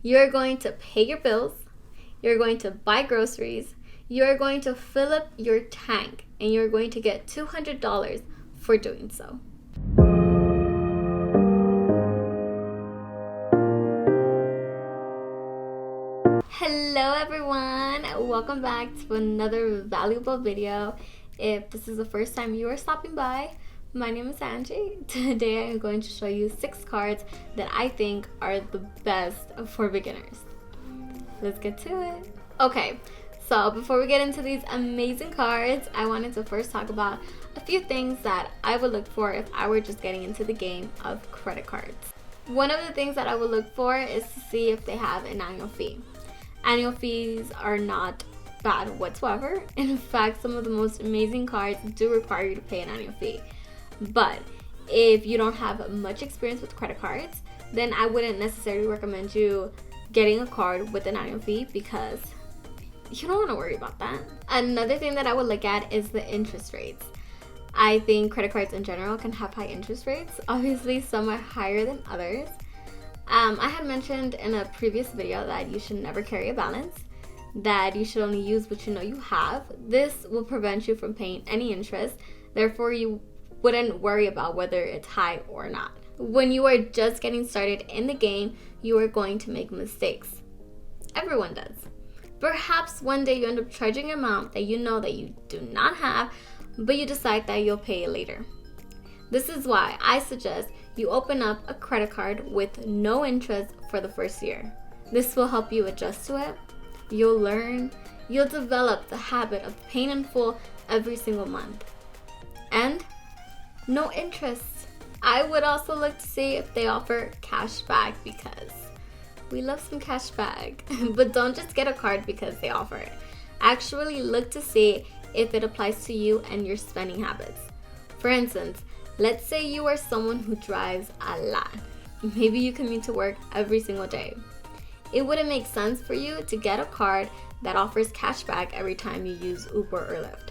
You're going to pay your bills, you're going to buy groceries, you're going to fill up your tank, and you're going to get $200 for doing so. Hello everyone, welcome back to another valuable video. If this is the first time you are stopping by, my name is Angie. Today I am going to show you 6 cards that I think are the best for beginners. Let's get to it. Okay, so before we get into these amazing cards, I wanted to first talk about a few things that I would look for if I were just getting into the game of credit cards. One of the things that I would look for is to see if they have an annual fee. Annual fees are not bad whatsoever. In fact, some of the most amazing cards do require you to pay an annual fee. But if you don't have much experience with credit cards, then I wouldn't necessarily recommend you getting a card with an annual fee because you don't want to worry about that. Another thing that I would look at is the interest rates. I think credit cards in general can have high interest rates. Obviously, some are higher than others. I had mentioned in a previous video that you should never carry a balance, that you should only use what you know you have. This will prevent you from paying any interest, therefore you wouldn't worry about whether it's high or not. When you are just getting started in the game, you are going to make mistakes. Everyone does. Perhaps one day you end up charging an amount that you know that you do not have, but you decide that you'll pay it later. This is why I suggest you open up a credit card with no interest for the first year. This will help you adjust to it. You'll learn. You'll develop the habit of paying in full every single month. And no interest. I would also look to see if they offer cash back because we love some cash back. But don't just get a card because they offer it. Actually look to see if it applies to you and your spending habits. For instance, let's say you are someone who drives a lot. Maybe you commute to work every single day. It wouldn't make sense for you to get a card that offers cash back every time you use Uber or Lyft.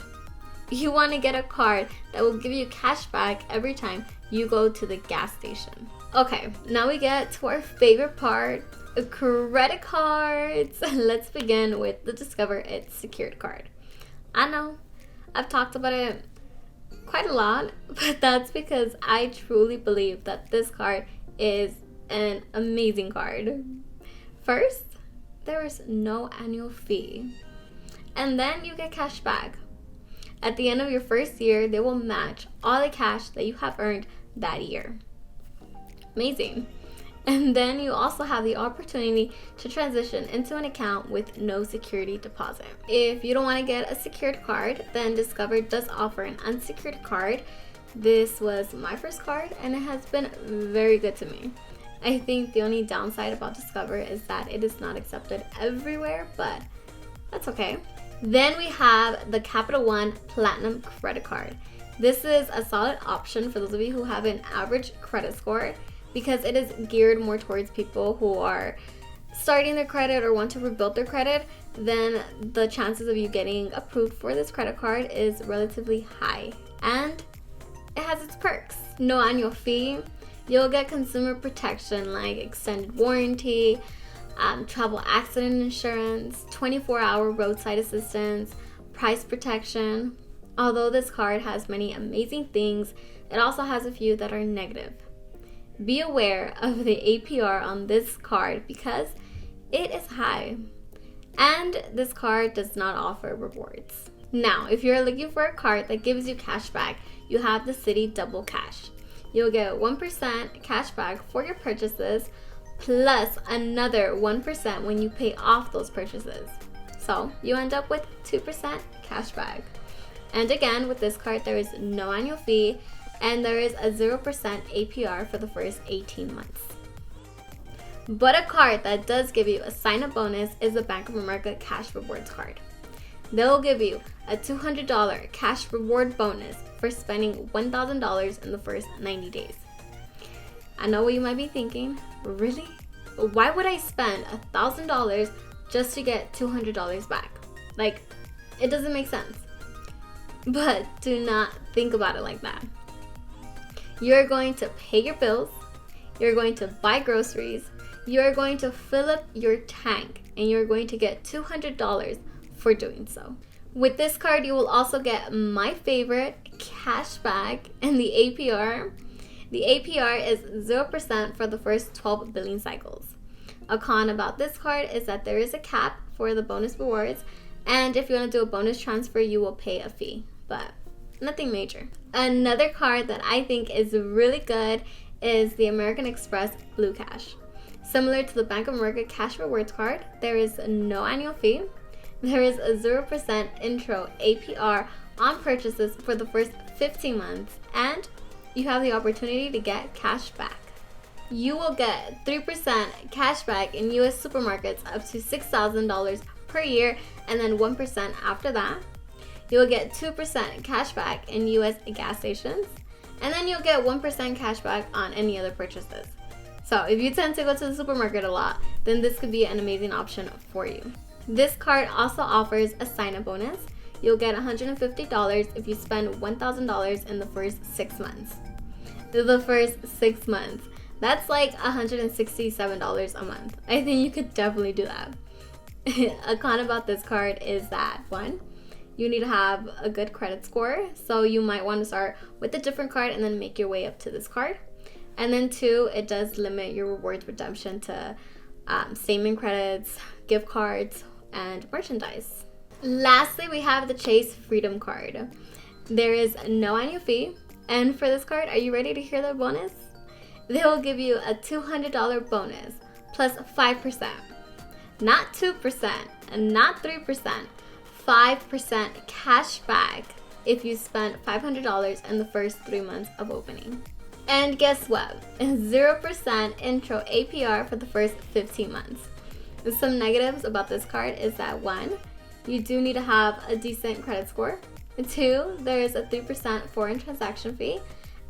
You want to get a card that will give you cash back every time you go to the gas station. Okay, now we get to our favorite part, credit cards. Let's begin with the Discover It's Secured card. I know, I've talked about it quite a lot, but that's because I truly believe that this card is an amazing card. First, there is no annual fee, and then you get cash back. At the end of your first year, they will match all the cash that you have earned that year. Amazing. And then you also have the opportunity to transition into an account with no security deposit. If you don't want to get a secured card, then Discover does offer an unsecured card. This was my first card and it has been very good to me. I think the only downside about Discover is that it is not accepted everywhere, but that's okay. Then we have the Capital One Platinum Credit Card. This is a solid option for those of you who have an average credit score because it is geared more towards people who are starting their credit or want to rebuild their credit. Then the chances of you getting approved for this credit card is relatively high. And it has its perks. No annual fee. You'll get consumer protection like extended warranty, travel accident insurance, 24-hour roadside assistance, price protection. Although this card has many amazing things, it also has a few that are negative. Be aware of the APR on this card because it is high. And this card does not offer rewards. Now, if you're looking for a card that gives you cash back, you have the Citi Double Cash. You'll get 1% cash back for your purchases, plus another 1% when you pay off those purchases. So you end up with 2% cash back. And again, with this card, there is no annual fee and there is a 0% APR for the first 18 months. But a card that does give you a sign-up bonus is the Bank of America Cash Rewards card. They'll give you a $200 cash reward bonus for spending $1,000 in the first 90 days. I know what you might be thinking, really? Why would I spend $1,000 just to get $200 back? Like, it doesn't make sense. But do not think about it like that. You're going to pay your bills, you're going to buy groceries, you're going to fill up your tank and you're going to get $200 for doing so. With this card, you will also get my favorite, cashback, and the APR. The APR is 0% for the first 12 billing cycles. A con about this card is that there is a cap for the bonus rewards, and if you want to do a bonus transfer, you will pay a fee, but nothing major. Another card that I think is really good is the American Express Blue Cash. Similar to the Bank of America Cash Rewards card, there is no annual fee. There is a 0% intro APR on purchases for the first 15 months, and you have the opportunity to get cash back. You will get 3% cash back in US supermarkets up to $6,000 per year, and then 1% after that. You will get 2% cash back in US gas stations, and then you'll get 1% cash back on any other purchases. So if you tend to go to the supermarket a lot, then this could be an amazing option for you. This card also offers a sign-up bonus. You'll get $150 if you spend $1,000 in the first 6 months. The first 6 months. That's like $167 a month. I think you could definitely do that. A con about this card is that, one, you need to have a good credit score. So you might want to start with a different card and then make your way up to this card. And then two, it does limit your rewards redemption to statement credits, gift cards, and merchandise. Lastly, we have the Chase Freedom card. There is no annual fee, and for this card, are you ready to hear the bonus? They will give you a $200 bonus plus 5%, not 2% and not 3%, 5% cash back if you spend $500 in the first 3 months of opening. And guess what? 0% intro APR for the first 15 months. Some negatives about this card is that, one, you do need to have a decent credit score. 2, there is a 3% foreign transaction fee.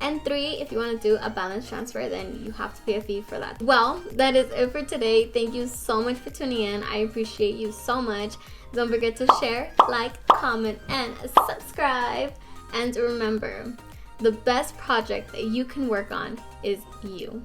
And 3, if you want to do a balance transfer, then you have to pay a fee for that. Well, that is it for today. Thank you so much for tuning in. I appreciate you so much. Don't forget to share, like, comment, and subscribe. And remember, the best project that you can work on is you.